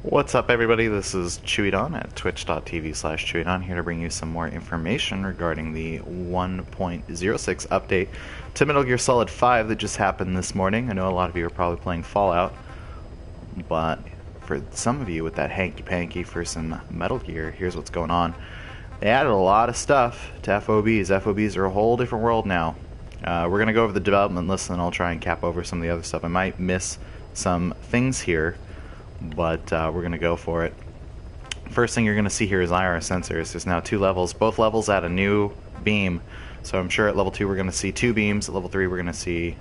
What's up, everybody? This is Chewydon at twitch.tv/Chewydon, here to bring you some more information regarding the 1.06 update to Metal Gear Solid 5 that just happened this morning. I know a lot of you are probably playing Fallout, but for some of you with that hanky-panky for some Metal Gear, here's what's going on. They added a lot of stuff to FOBs. FOBs are a whole different world now. We're going to go over the development list, and I'll try and cap over some of the other stuff. I might miss some things here, but we're going to go for it. First thing you're going to see here is IR sensors. There's now 2 levels. Both levels add a new beam. So I'm sure at level 2 we're going to see 2 beams. At level 3 we're going to see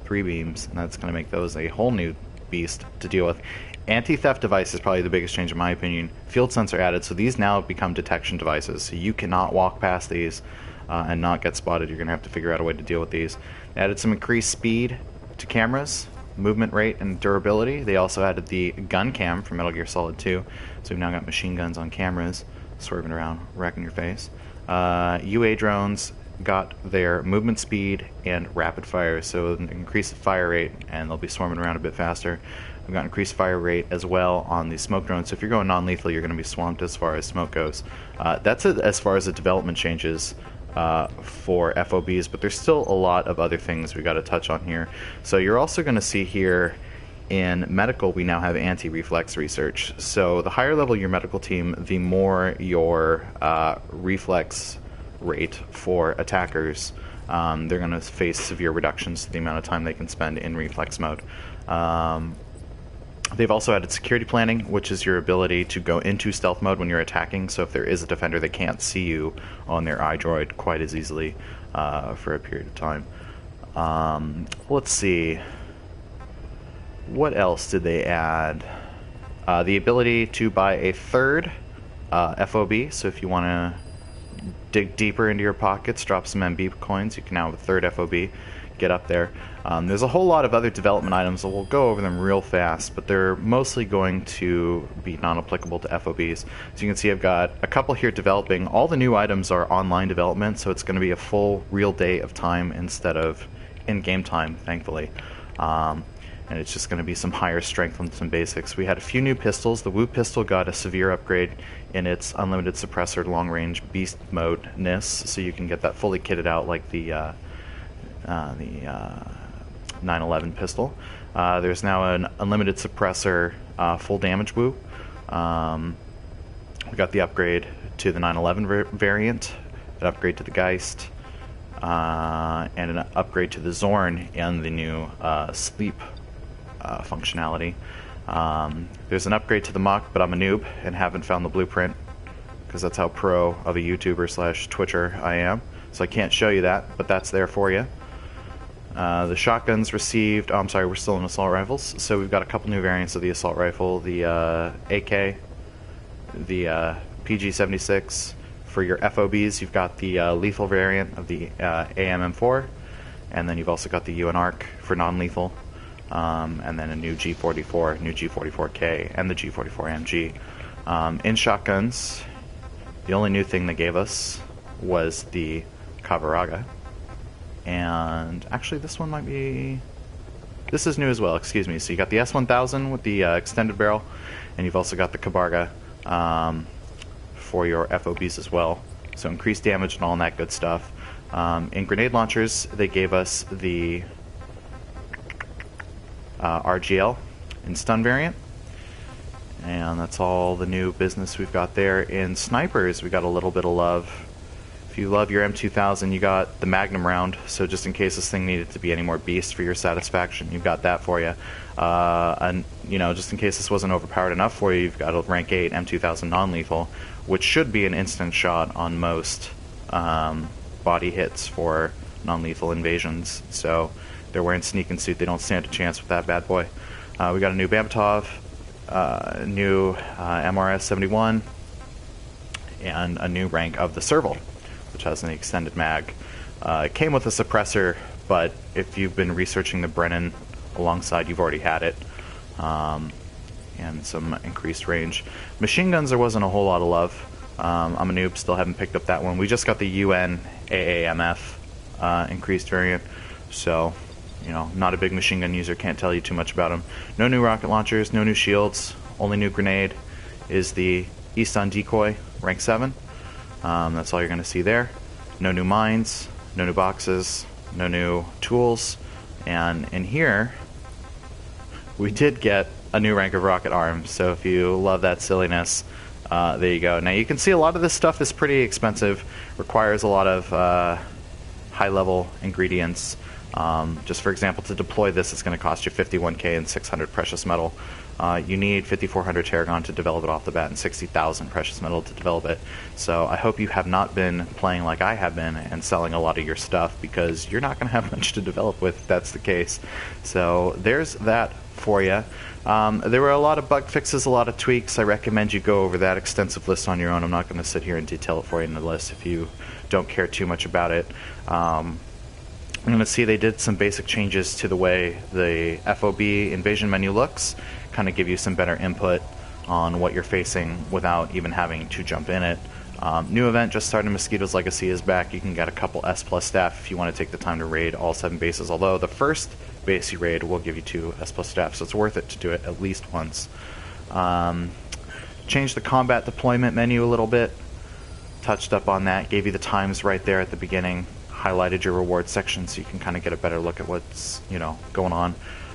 3 beams. And that's going to make those a whole new beast to deal with. Anti-theft device is probably the biggest change in my opinion. Field sensor added. So these now become detection devices. So you cannot walk past these and not get spotted. You're going to have to figure out a way to deal with these. They added some increased speed to cameras, movement rate, and durability. They also added the gun cam from Metal Gear Solid 2, so we've now got machine guns on cameras swerving around, wrecking your face. UA drones got their movement speed and rapid fire, so increased fire rate, and they'll be swarming around a bit faster. We've got increased fire rate as well on the smoke drones, so if you're going non-lethal, you're going to be swamped as far as smoke goes. That's it as far as the development changes for FOBs, but there's still a lot of other things we got to touch on here. So you're also going to see here in medical we now have anti-reflex research. So the higher level your medical team, the more your reflex rate for attackers. They're going to face severe reductions to the amount of time they can spend in reflex mode. They've also added security planning, which is your ability to go into stealth mode when you're attacking, so if there is a defender, they can't see you on their iDroid quite as easily for a period of time. Let's see. What else did they add? The ability to buy a third FOB, so if you want to dig deeper into your pockets, drop some MB coins, you can now have a third FOB. Get up there. There's a whole lot of other development items, so we'll go over them real fast, but they're mostly going to be non-applicable to FOBs. So you can see I've got a couple here developing. All the new items are online development, so it's going to be a full real day of time instead of in-game time, thankfully. And it's just going to be some higher strength on some basics. We had a few new pistols. The Wu pistol got a severe upgrade in its unlimited suppressor long-range beast mode-ness, so you can get that fully kitted out like the 911 pistol. There's now an unlimited suppressor full damage Wu. We got the upgrade to the 911 variant, an upgrade to the Geist, and an upgrade to the Zorn and the new sleep functionality. There's an upgrade to the Mach, but I'm a noob and haven't found the blueprint because that's how pro of a YouTuber / Twitcher I am. So I can't show you that, but that's there for you. The shotguns received... Oh, I'm sorry, we're still in assault rifles. So we've got a couple new variants of the assault rifle. The AK, the PG-76. For your FOBs, you've got the lethal variant of the AMM4. And then you've also got the UN Arc for non-lethal. And then a new G44, new G44K, and the G44MG. In shotguns, the only new thing they gave us was the Kavaraga. And actually this one might be... This is new as well, excuse me. So you got the S1000 with the extended barrel, and you've also got the Kabarga for your FOBs as well. So increased damage and all that good stuff. In grenade launchers, they gave us the RGL in stun variant. And that's all the new business we've got there. In snipers, we got a little bit of love. If you love your M2000, you got the Magnum round, so just in case this thing needed to be any more beast for your satisfaction, you've got that for you. And, you know, just in case this wasn't overpowered enough for you, you've got a rank 8 M2000 non-lethal, which should be an instant shot on most body hits for non-lethal invasions. So they're wearing sneak and suit, they don't stand a chance with that bad boy. We got a new Bamatov, new MRS-71, and a new rank of the Serval, which has an extended mag. It came with a suppressor, but if you've been researching the Brennan alongside, you've already had it. And some increased range. Machine guns, there wasn't a whole lot of love. I'm a noob, still haven't picked up that one. We just got the UN AAMF increased variant, so not a big machine gun user, can't tell you too much about them. No new rocket launchers, no new shields. Only new grenade is the Easton Decoy, rank 7. That's all you're going to see there. No new mines, no new boxes, no new tools. And in here, we did get a new rank of rocket arms. So if you love that silliness, there you go. Now you can see a lot of this stuff is pretty expensive, requires a lot of high-level ingredients. Just for example, to deploy this, it's going to cost you 51k and 600 precious metal. You need 5400 Tarragon to develop it off the bat and 60,000 precious metal to develop it. So I hope you have not been playing like I have been and selling a lot of your stuff, because you're not going to have much to develop with if that's the case. So there's that for you. There were a lot of bug fixes, a lot of tweaks. I recommend you go over that extensive list on your own. I'm not going to sit here and detail it for you in the list if you don't care too much about it. I'm going to see they did some basic changes to the way the FOB invasion menu looks, kind of give you some better input on what you're facing without even having to jump in it. New event just started, Mosquito's Legacy is back. You can get a couple S+ staff if you want to take the time to raid all 7 bases, although the first base you raid will give you 2 S+ staff, so it's worth it to do it at least once. Changed the combat deployment menu a little bit, touched up on that, gave you the times right there at the beginning, highlighted your reward section so you can kind of get a better look at what's going on.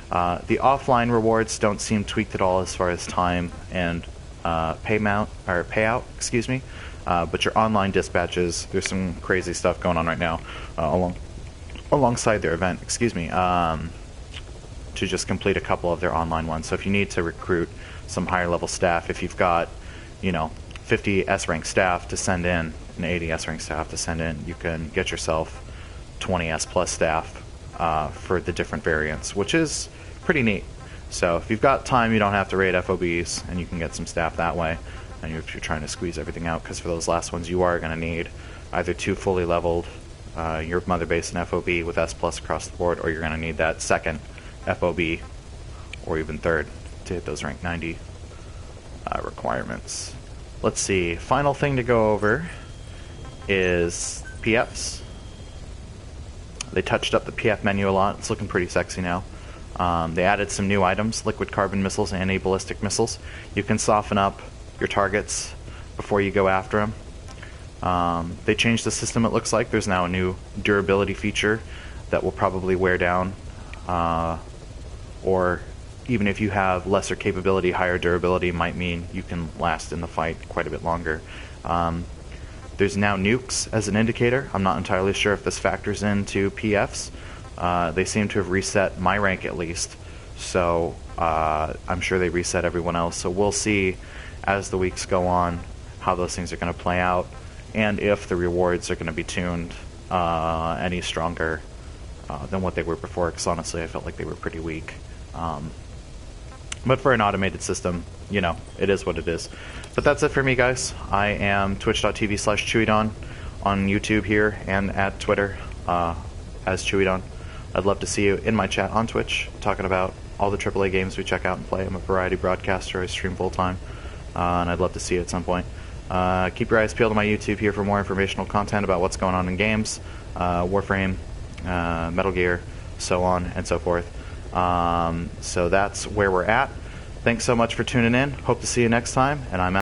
The offline rewards don't seem tweaked at all as far as time and payout, excuse me. But your online dispatches, there's some crazy stuff going on right now alongside their event, excuse me, to just complete a couple of their online ones. So if you need to recruit some higher level staff, if you've got 50 S rank staff to send in and 80 S rank staff to send in, you can get yourself 20 S+ staff for the different variants, which is pretty neat. So if you've got time, you don't have to raid FOBs, and you can get some staff that way. And if you're trying to squeeze everything out, because for those last ones you are going to need either 2 fully leveled your mother base and FOB with S+ across the board, or you're going to need that second FOB or even third to hit those rank 90 requirements. Let's see, final thing to go over is PFs. They touched up the PF menu a lot. It's looking pretty sexy now. They added some new items, liquid carbon missiles and anti-ballistic missiles. You can soften up your targets before you go after them. They changed the system, it looks like. There's now a new durability feature that will probably wear down, or even if you have lesser capability, higher durability might mean you can last in the fight quite a bit longer. There's now nukes as an indicator. I'm not entirely sure if this factors into PFs. They seem to have reset my rank at least, so I'm sure they reset everyone else. So we'll see as the weeks go on how those things are going to play out, and if the rewards are going to be tuned any stronger than what they were before, because honestly I felt like they were pretty weak. But for an automated system, it is what it is. But that's it for me, guys. I am twitch.tv/Chewydon on YouTube here and at Twitter as Chewydon. I'd love to see you in my chat on Twitch, talking about all the AAA games we check out and play. I'm a variety broadcaster. I stream full-time, and I'd love to see you at some point. Keep your eyes peeled on my YouTube here for more informational content about what's going on in games, Warframe, Metal Gear, so on and so forth. So that's where we're at. Thanks so much for tuning in. Hope to see you next time, and I'm out.